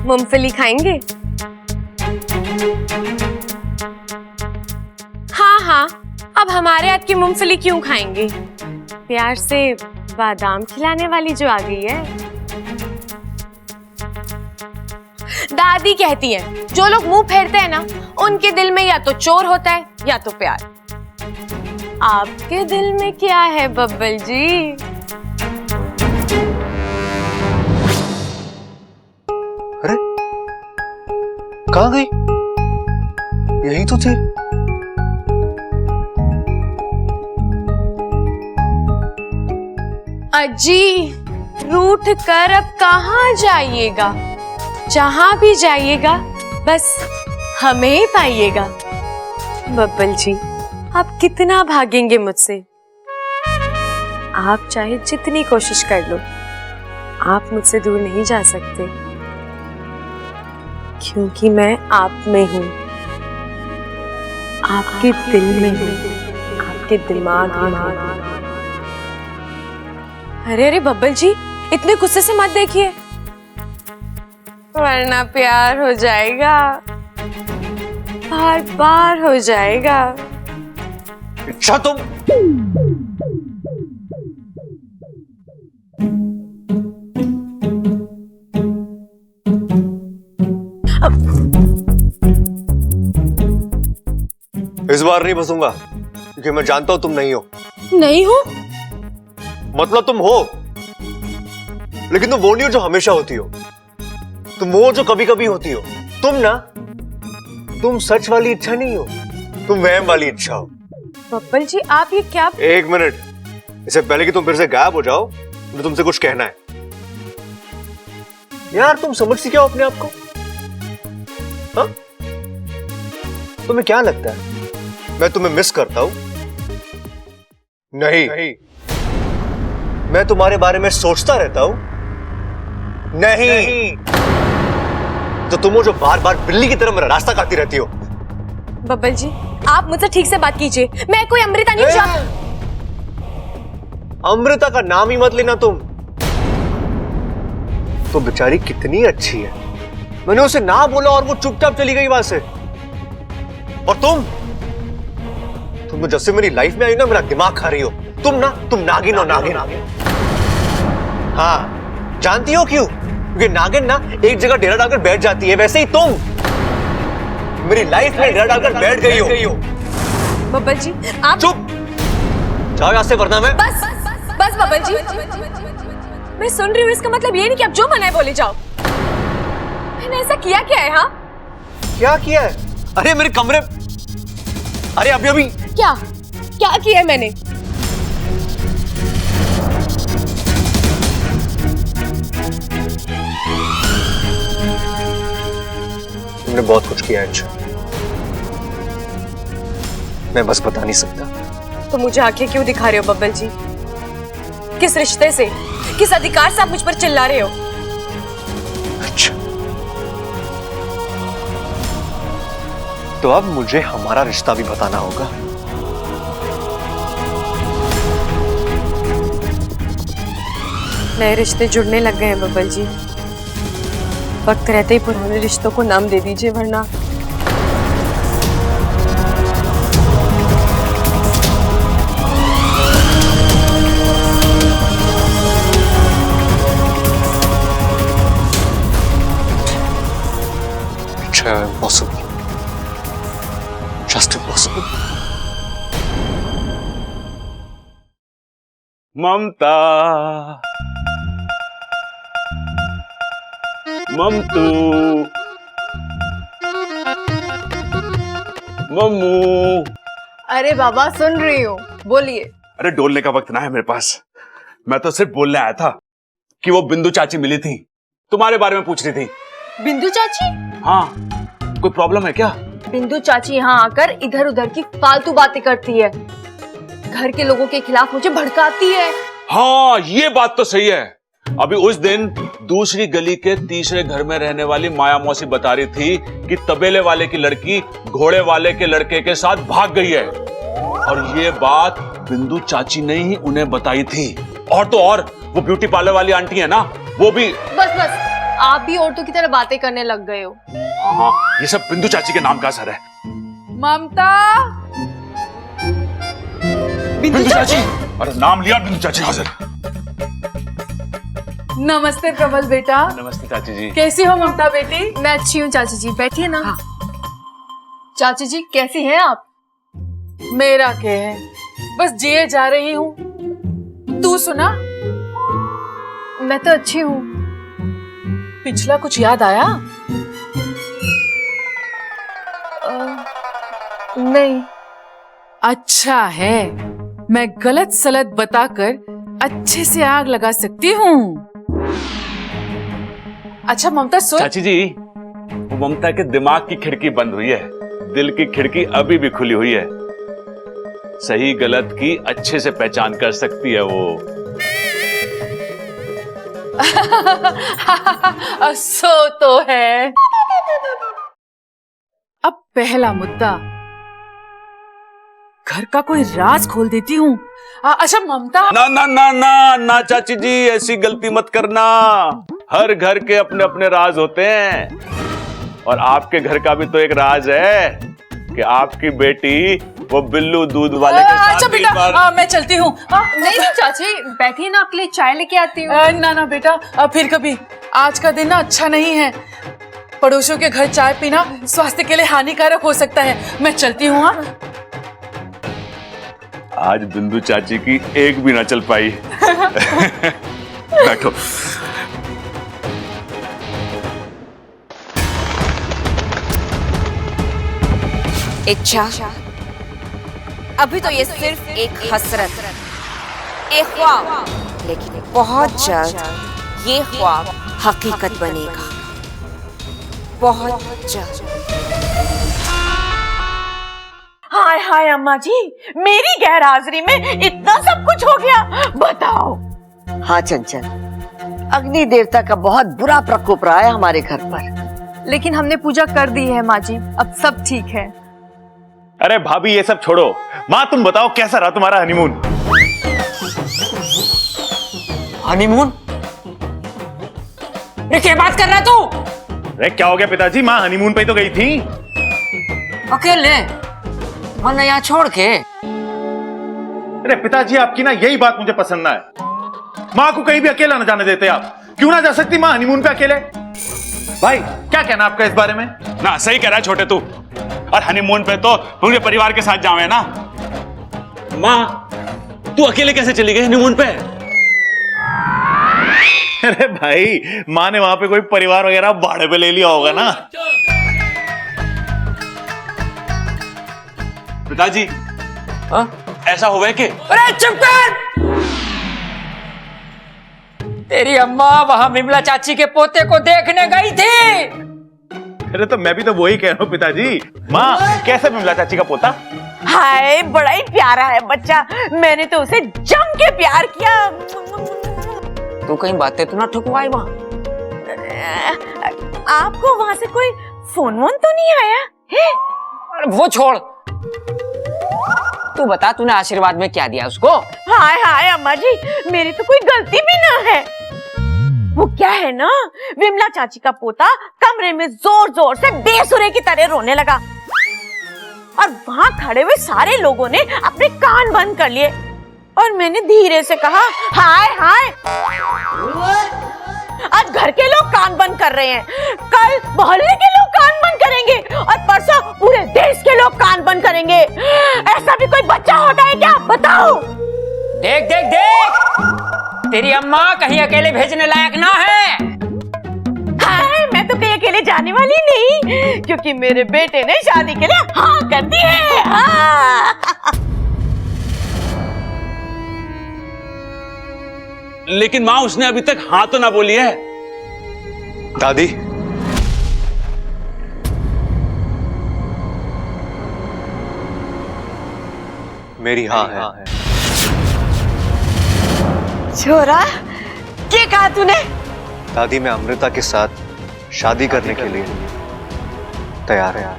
मूंगफली खाएंगे? हाँ हाँ, अब हमारे हाथ की मूंगफली क्यों खाएंगे? प्यार से बादाम खिलाने वाली जो आ गई है। दादी कहती है जो लोग मुंह फेरते हैं ना, उनके दिल में या तो चोर होता है या तो प्यार। आपके दिल में क्या है बब्बल जी? अरे कहाँ गई? यही तो थी। अजी, रूठ कर अब कहाँ जाइएगा? जहां भी जाइएगा बस हमें ही पाइएगा। बब्बल जी, आप कितना भागेंगे मुझसे? आप चाहे जितनी कोशिश कर लो, आप मुझसे दूर नहीं जा सकते, क्योंकि मैं आप में हूं, आपके दिल में हूं, आपके दिमाग में हूं। अरे अरे बब्बल जी, इतने गुस्से से मत देखिए, वरना प्यार हो जाएगा, बार बार हो जाएगा। अच्छा तुम इस बार नहीं फंसूंगा, क्योंकि मैं जानता हूं तुम नहीं हो। नहीं हो? मतलब तुम हो, लेकिन तुम वो नहीं हो जो हमेशा होती हो। तुम वो जो कभी कभी होती हो। तुम सच वाली इच्छा नहीं हो, तुम वहम वाली इच्छा हो। बब्बल जी, आप ये क्या? एक मिनट, इससे पहले कि तुम फिर से गायब हो जाओ, मुझे तुमसे कुछ कहना है। यार तुम समझती क्या हो अपने आप को? हाँ? तुम्हें क्या लगता है मैं तुम्हें मिस करता हूं? नहीं। मैं तुम्हारे बारे में सोचता रहता हूं? नहीं। तो तुम हो जो बार बार बिल्ली की तरह मेरा रास्ता काटती रहती हो। बब्बल जी, आप मुझसे ठीक से बात कीजिए, मैं कोई अमृता नहीं हूं। अमृता का नाम ही मत लेना तुम। तो बेचारी कितनी अच्छी है, मैंने उसे ना बोला और वो चुपचाप चली गई वहां से। और तुम तो जब से मेरी लाइफ में आई ना, मेरा दिमाग खा रही हो। तुम नागिन हो, नागिन। हाँ, जानती हो क्यों? क्योंकि नागिन ना एक जगह डेरा डालकर बैठ जाती है, वैसे ही तुम मेरी लाइफ में डेरा डालकर बैठ गई हो। बब्बल जी, आप चुप जाओ यहां से, वरना मैं बस बब्बल जी, मैं सुन रही हूँ, इसका मतलब ये नहीं कि आप जो मन है बोले जाओ। मैंने ऐसा किया क्या है? हाँ, क्या किया है? अरे मेरे कमरे, अरे अभी क्या किया है मैंने? तुमने बहुत कुछ किया है अच्छा, मैं बस बता नहीं सकता। तो मुझे आंखें क्यों दिखा रहे हो बब्बल जी? किस रिश्ते से, किस अधिकार से आप मुझ पर चिल्ला रहे हो? अच्छा, तो अब मुझे हमारा रिश्ता भी बताना होगा। नए रिश्ते जुड़ने लग गए हैं बब्बल जी, वक्त रहते ही पुराने रिश्तों को नाम दे दीजिए, वरना Impossible. Just impossible. ममता, ममतू, मम्मू। अरे बाबा, सुन रही हूँ, बोलिए। अरे डोलने का वक्त ना है मेरे पास, मैं तो सिर्फ बोलने आया था कि वो बिंदु चाची मिली थी, तुम्हारे बारे में पूछ रही थी। बिंदु चाची? हाँ, कोई प्रॉब्लम है क्या? बिंदु चाची यहाँ आकर इधर उधर की फालतू बातें करती है, घर के लोगों के खिलाफ मुझे भड़काती है। हाँ, ये बात तो सही है। अभी उस दिन दूसरी गली के तीसरे घर में रहने वाली माया मौसी बता रही थी कि तबेले वाले की लड़की घोड़े वाले के लड़के के साथ भाग गई है, और ये बात बिंदु चाची ने ही उन्हें बताई थी। और तो और वो ब्यूटी पार्लर वाली आंटी है ना, वो भी। बस बस, आप भी औरतों की तरह बातें करने लग गए हो। हाँ, ये सब बिंदु चाची के नाम का असर है। ममता, बिंदु चाची, अरे नाम लिया, बिंदु चाची हाजिर। नमस्ते प्रबल बेटा। नमस्ते चाची जी। कैसी हो ममता बेटी? मैं अच्छी हूँ चाची जी, बैठिए ना। चाची जी कैसी हैं आप? मेरा क्या है, बस जिए जा रही हूँ। तू सुना? मैं तो अच्छी हूँ। पिछला कुछ याद आया? नहीं। अच्छा है, मैं गलत सलत बताकर अच्छे से आग लगा सकती हूँ। अच्छा ममता सुन। चाची जी, वो ममता के दिमाग की खिड़की बंद हुई है, दिल की खिड़की अभी भी खुली हुई है। सही गलत की अच्छे से पहचान कर सकती है वो। सो तो है। अब पहला मुद्दा, घर का कोई राज खोल देती हूँ। अच्छा ममता। ना ना ना ना ना चाची जी, ऐसी गलती मत करना। हर घर के अपने अपने राज होते हैं, और आपके घर का भी तो एक राज है कि आपकी बेटी वो बिल्लू दूध वाले के साथ अच्छा एक बार... बेटा, मैं चलती हूँ। नहीं नहीं चाची, बैठिए ना, आपके लिए चाय लेके आती हूँ। ना ना बेटा, फिर कभी। आज का दिन ना अच्छा नहीं है। पड़ोसियों के घर चाय पीना स्वास्थ्य के लिए हानिकारक हो सकता है। मैं चलती हूँ। आज बिंदु चाची की एक भी ना चल पाई। बैठो। इच्छा, अभी तो ये सिर्फ एक हसरत, एक ख्वाब, लेकिन बहुत जल्द ये ख्वाब हकीकत बनेगा, बहुत जल्द। हाय हाय अम्मा जी, मेरी गैर हाजिरी में इतना सब कुछ हो गया, बताओ। हाँ चंचल, अग्नि देवता का बहुत बुरा प्रकोप रहा है हमारे घर पर। लेकिन हमने पूजा कर दी है माँ जी, अब सब ठीक है। अरे भाभी ये सब छोड़ो, माँ तुम बताओ कैसा रहा तुम्हारा हनीमून? हनीमून? क्या बात कर रहा तू? अरे क्या हो गया पिताजी, माँ हनीमून पे तो गई थी। अकेले? वरना यहाँ छोड़ के? अरे पिताजी आपकी ना यही बात मुझे पसंद ना है। माँ को कहीं भी अकेला न जाने देते आप। क्यों ना जा सकती माँ हनीमून पे अकेले? भाई क्या कहना आपका इस बारे में? ना सही कह रहा है छोटे तू, और हनीमून पे तो पूरे परिवार के साथ जावे ना। माँ तू अकेले कैसे चली गई हनीमून पे? अरे भाई माँ ने वहां पे कोई परिवार वगैरह भाड़े पे ले लिया होगा ना। पिताजी ऐसा हुआ है कि? अरे चुप कर! तेरी अम्मा वहां विमला चाची के पोते को देखने गई थी। अरे तो मैं भी तो वही कह रहा हूँ पिताजी। माँ कैसे विमला चाची का पोता? हाय बड़ा ही प्यारा है बच्चा, मैंने तो उसे जम के प्यार किया। तू कहीं बातें तो ना ठुकवाई वहाँ? आपको वहाँ से कोई फोन वोन तो नहीं आया है? अरे वो छोड़, तू बता तूने आशीर्वाद में क्या दिया उसको? हाय हाय अम्मा जी, मेरी तो कोई गलती भी ना है। वो क्या है ना, विमला चाची का पोता कमरे में जोर जोर से बेसुरे की तरह रोने लगा, और वहाँ खड़े हुए सारे लोगों ने अपने कान बंद कर लिए, और मैंने धीरे से कहा हाय हाय। आज घर के लोग कान बंद कर रहे हैं, कल मोहल्ले के लोग कान बंद करेंगे, और परसों पूरे देश के लोग कान बंद करेंगे। ऐसा भी कोई बच्चा होता है क्या, बताओ? देख देख देख, तेरी अम्मा कहीं अकेले भेजने लायक ना है। हाय, मैं तो कहीं अकेले जाने वाली नहीं, क्योंकि मेरे बेटे ने शादी के लिए हाँ कर दी है। हाँ। लेकिन माँ उसने अभी तक हाँ तो ना बोली है। दादी, मेरी हाँ है। छोरा, क्या कहा तूने? दादी मैं अमृता के साथ शादी करने के लिए तैयार है।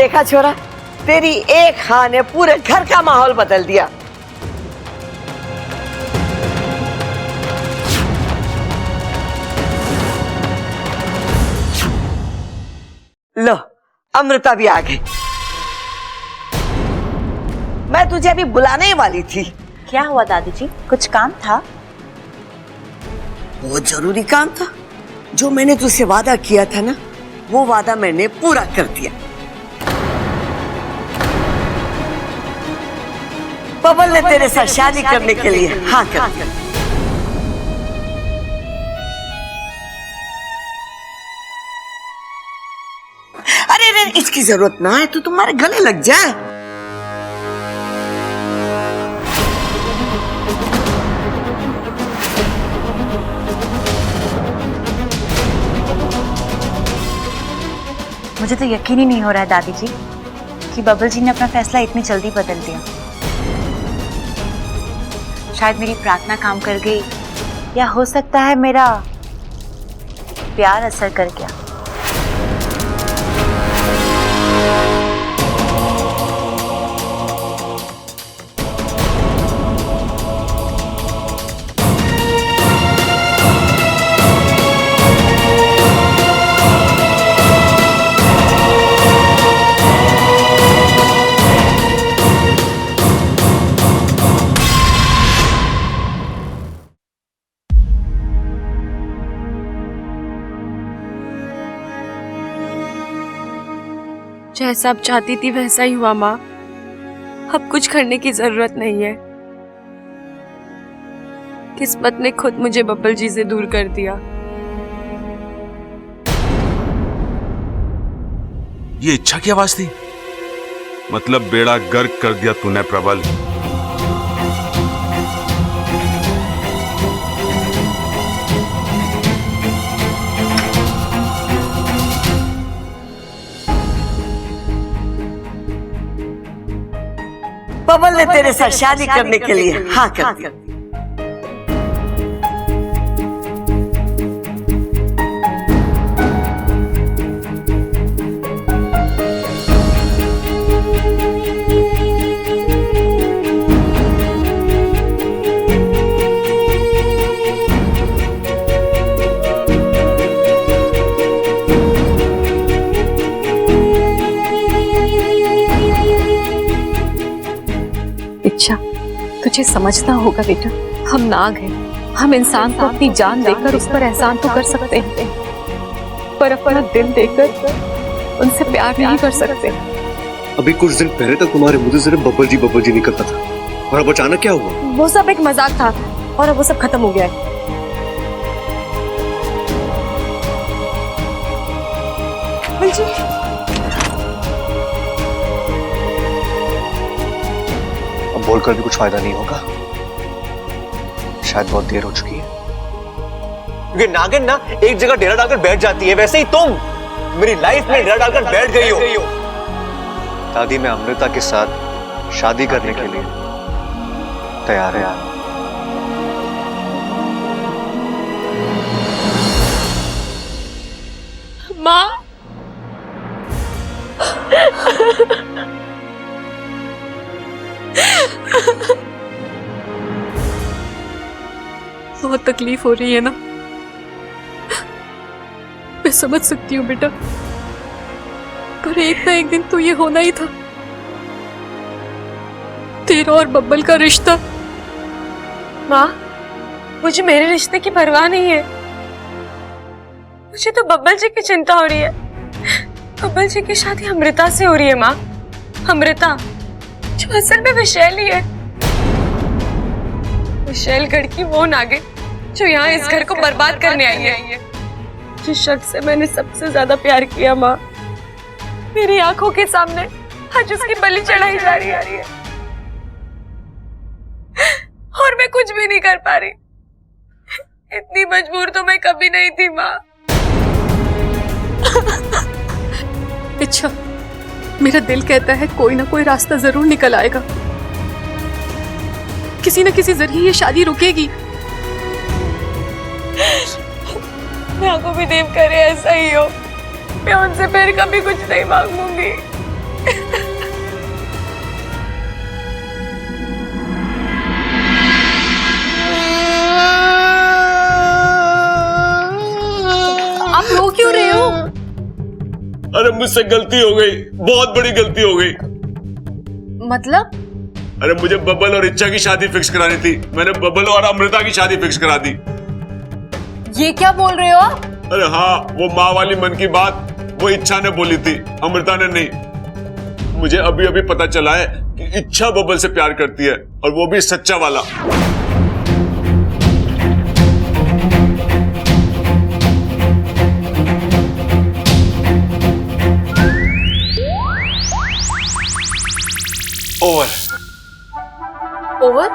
देखा छोरा, तेरी एक हाँ ने पूरे घर का माहौल बदल दिया। लो, अमृता भी आ गई। मैं तुझे अभी बुलाने ही वाली थी। क्या हुआ दादी जी, कुछ काम था? बहुत जरूरी काम था। जो मैंने तुझसे वादा किया था ना, वो वादा मैंने पूरा कर दिया। बबल ने तेरे साथ शादी करने के लिए हाँ कर दिया। अरे अरे, इसकी जरूरत ना है, तू तुम्हारे गले लग जाए। मुझे तो यकीन ही नहीं हो रहा है दादी जी कि बबल जी ने अपना फैसला इतनी जल्दी बदल दिया। शायद मेरी प्रार्थना काम कर गई, या हो सकता है मेरा प्यार असर कर गया। जैसा अब चाहती थी वैसा ही हुआ माँ। अब कुछ करने की जरूरत नहीं है। किस्मत ने खुद मुझे बब्बल जी से दूर कर दिया। ये इच्छा की आवाज थी? मतलब बेड़ा गर्क कर दिया तूने प्रबल। बबल ने तेरे साथ शादी करने के लिए हाँ कर दिया। इच्छा, तुझे समझना होगा बेटा, हम नाग हैं। हम इंसान को अपनी जान देकर उस पर एहसान तो कर सकते हैं, पर अपना दिल देकर उनसे प्यार नहीं कर सकते। अभी कुछ दिन पहले तक तुम्हारे मुंह से सिर्फ बब्बल जी निकलता था, और अब अचानक क्या हुआ? वो सब एक मजाक था और अब वो सब खत्म हो गया है। जी बोलकर भी कुछ फायदा नहीं होगा, शायद बहुत देर हो चुकी है। क्योंकि नागिन ना एक जगह डेरा डालकर बैठ जाती है, वैसे ही तुम मेरी लाइफ में डेरा डालकर बैठ गई हो। दादी, मैं अमृता के साथ शादी करने के लिए तैयार है। माँ, बहुत तकलीफ हो रही है ना? मैं समझ सकती हूँ बेटा, पर एक ना एक दिन तो ये होना ही था। तेरा और बब्बल का रिश्ता। माँ, मुझे मेरे रिश्ते की परवाह नहीं है। मुझे तो बब्बल जी की चिंता हो रही है। बब्बल जी की शादी अमृता से हो रही है माँ। अमृता जो असल में विशैली है। विशैलगढ़ की वो नागिन जो यहाँ इस घर को बर्बाद करने आई है। जिस शख्स से मैंने सबसे ज्यादा प्यार किया माँ, मेरी आंखों के सामने आज उसकी बलि चढ़ाई जा रही है और मैं कुछ भी नहीं कर पा रही। इतनी मजबूर तो मैं कभी नहीं थी माँ। अच्छा, मेरा दिल कहता है कोई ना कोई रास्ता जरूर निकल आएगा। किसी न किसी जरिए ये शादी रुकेगी। मैं को भी देव करे ऐसा ही हो। मैं उनसे फिर कभी कुछ नहीं मांगूंगी। आप रो क्यों रहे हो? अरे मुझसे गलती हो गई, बहुत बड़ी गलती हो गई। मतलब? अरे मुझे बबल और इच्छा की शादी फिक्स करानी थी, मैंने बबल और अमृता की शादी फिक्स करा दी। ये क्या बोल रहे हो आप? अरे हाँ, वो माँ वाली मन की बात वो इच्छा ने बोली थी, अमृता ने नहीं। मुझे अभी अभी पता चला है कि इच्छा बबल से प्यार करती है, और वो भी सच्चा वाला। ओवर। ओवर?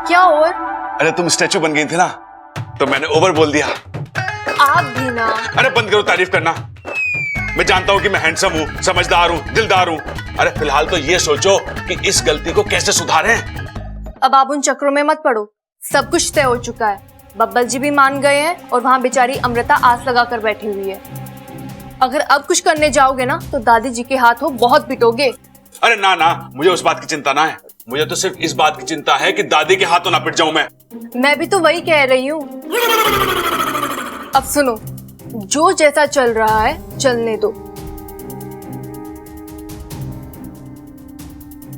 क्या ओवर? अरे तुम स्टैचू बन गई थी ना, तो मैंने ओवर बोल दिया। आप भी ना। अरे बंद करो तारीफ करना। मैं जानता हूं कि मैं हैंडसम हूं, समझदार हूं, दिलदार हूं। अरे फिलहाल तो ये सोचो कि इस गलती को कैसे सुधारें। अब आप उन चक्रों में मत पड़ो, सब कुछ तय हो चुका है। बब्बल जी भी मान गए हैं और वहां बेचारी अमृता आस लगा कर बैठी हुई है। अगर अब कुछ करने जाओगे ना तो दादी जी के हाथों बहुत पिटोगे। अरे ना ना, मुझे उस बात की चिंता ना है, मुझे तो सिर्फ इस बात की चिंता है कि दादी के हाथों ना पिट जाऊं मैं भी तो वही कह रही हूँ। अब सुनो, जो जैसा चल रहा है चलने दो।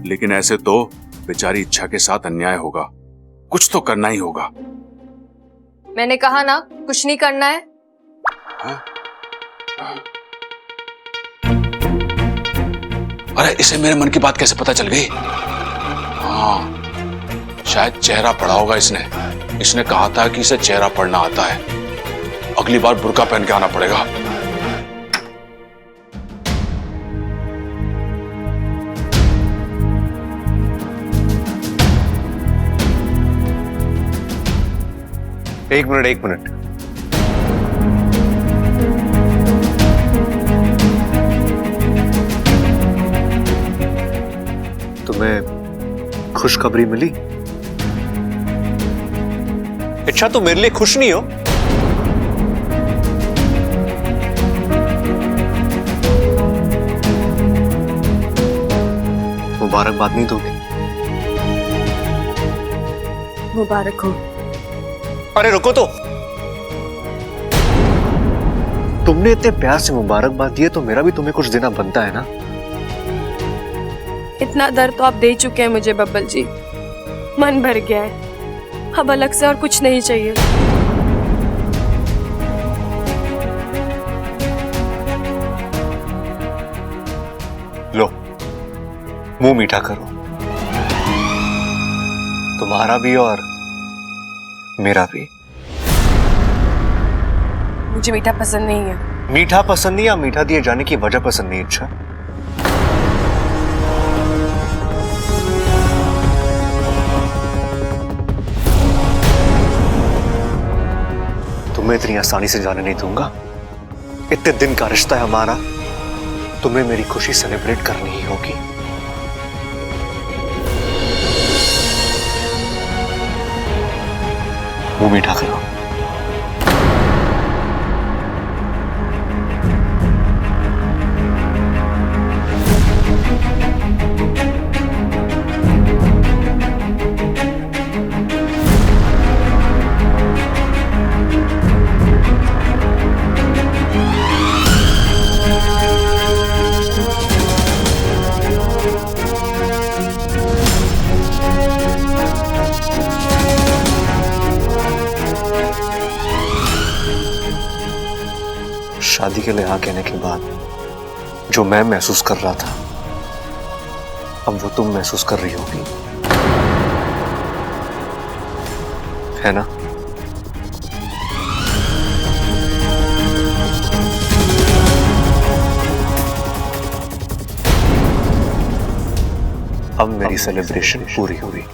लेकिन ऐसे तो बेचारी इच्छा के साथ अन्याय होगा, कुछ तो करना ही होगा। मैंने कहा ना, कुछ नहीं करना है। अरे इसे मेरे मन की बात कैसे पता चल गई? हाँ, शायद चेहरा पढ़ा होगा इसने कहा था कि इसे चेहरा पढ़ना आता है। अगली बार बुर्का पहन के आना पड़ेगा। एक मिनट। तुम्हें खुशखबरी मिली? इच्छा, तुम मेरे लिए खुश नहीं हो? मुबारकबाद नहीं दोगे? मुबारक हो। अरे रुको तो, तुमने इतने प्यार से मुबारकबाद दिए तो मेरा भी तुम्हें कुछ देना बनता है ना। इतना दर्द तो आप दे चुके हैं मुझे बब्बल जी, मन भर गया है, अब अलग से और कुछ नहीं चाहिए। लो, मुंह मीठा करो, तुम्हारा भी और मेरा भी। मुझे मीठा पसंद नहीं है। मीठा पसंद नहीं या मीठा दिए जाने की वजह पसंद नहीं? अच्छा, तुम्हें इतनी आसानी से जाने नहीं दूंगा। इतने दिन का रिश्ता है हमारा, तुम्हें मेरी खुशी सेलिब्रेट करनी ही होगी। मुंह मीठा करो। शादी के लिए हाँ कहने के बाद जो मैं महसूस कर रहा था, अब वो तुम महसूस कर रही होगी, है ना? अब मेरी सेलिब्रेशन पूरी हुई।